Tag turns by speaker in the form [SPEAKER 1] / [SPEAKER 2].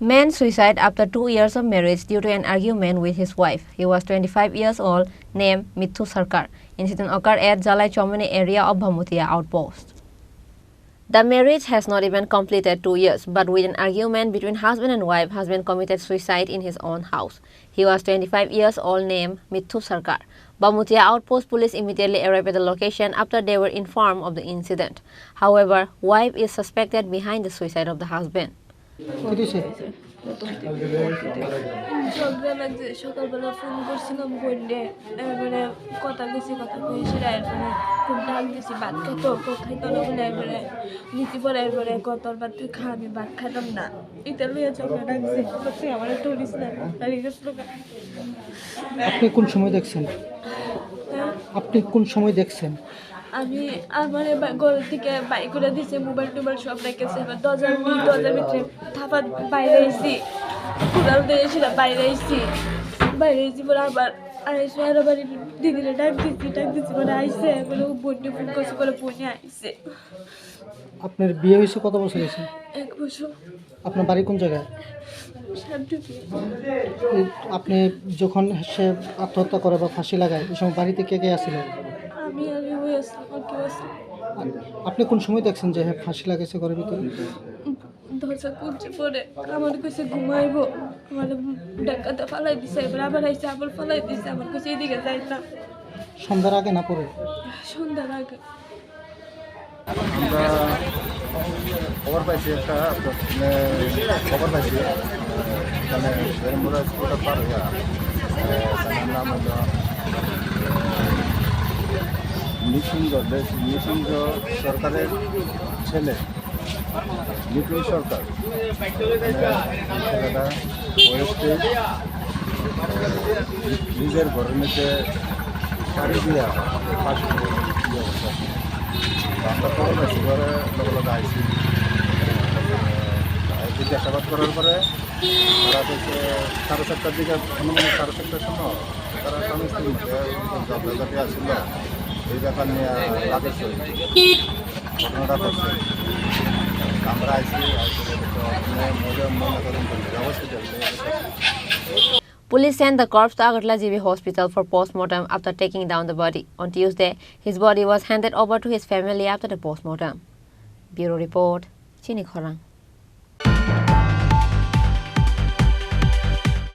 [SPEAKER 1] Man suicide after 2 years of marriage due to an argument with his wife. He was 25 years old, named Mithu Sarkar. Incident occurred at Jalai Chomani area of Bhamutia outpost. The marriage has not even completed 2 years, but with an argument between husband and wife, husband committed suicide in his own house. He was 25 years old, named Mithu Sarkar. Bhamutia outpost police immediately arrived at the location after they were informed of the incident. However, wife is suspected behind the suicide of the husband.
[SPEAKER 2] সকালবেলা phone করছিলাম বোনরে এবারে কথা কইছি কথা কইছি এরপরে খুব ডাক দিছি ভাত খাইতো খাইতো না বলে এবারে নীতি পরে এরপরে কতর ভাত তুই খা আমি ভাত খাইতাম না এটা লইয়া ঝগড়া ডাকছে বলছে আমার টুরিস না তাই গেছিল।
[SPEAKER 3] আপনি কোন সময় দেখছেন?
[SPEAKER 2] আমি আমার ঘর থেকে বাইক করে দিছে মোবাইল টোবাইল সব রেখেছে এবার দরজার ভিতরে থাপা বাইরে আইছি কোদাল দিয়েছিল বাইরে আইছি পরে আবার আইসে আর আবার দিদিরে ডাক দিচ্ছি পরে আইসে বলে বোনকে ফোন করছে বলে বোনে আইসে।
[SPEAKER 3] আপনার বিয়ে হয়েছে কত বছর হয়েছে?
[SPEAKER 2] 1 বছর।
[SPEAKER 3] আপনার বাড়ি কোন জায়গায়? আপনি যখন সে আত্মহত্যা করে বা ফাঁসি লাগায় এই সময় বাড়িতে কে কে আসছিল?
[SPEAKER 2] আমি আর ওই আসলাম।
[SPEAKER 3] আপনি কোন সময় দেখছেন যে হ্যাঁ ফাঁসি লাগাইছে ঘরের ভিতরে?
[SPEAKER 2] দরজা খুলছে পরে আমার কাছে ঘুমাইবো আমার ডাকাতে ফালাই দিছে এবার আবার আইসে আবার ফালাই দিছে আমার কাছে এদিকে যাই না।
[SPEAKER 3] সন্ধ্যার আগে না পরে?
[SPEAKER 2] সন্ধ্যার আগে।
[SPEAKER 4] আমরা খবর পাইছি একটা খবর পাইছি এখানে বেরমুড়া স্কুলটা পার হইয়া নাম হলো নিসিংহ সরকারের ছেলে নিপুণ সরকার ছেলেটা বয়সে নিজের ঘরের মধ্যে শাড়ি দিয়া ফাঁসি অবস্থা। আমরা খবর পাইছি ঘরে লগে আইসি জিজ্ঞাসাবাদ করার পরে তারা হচ্ছে 7:30টার দিকে অনুমানিক 7:30টার সময় তারা স্বামী স্ত্রীর মধ্যে ঝগড়াঝাটি আসছিল এই ব্যাপার নিয়ে লাগাইছে ঘটনাটা করছে। আমরা আইসি
[SPEAKER 1] Police sent the corpse to Agartala GB Hospital for postmortem after taking down the body. On Tuesday, his body was handed over to his family after the postmortem. Bureau report, Chini Khorang.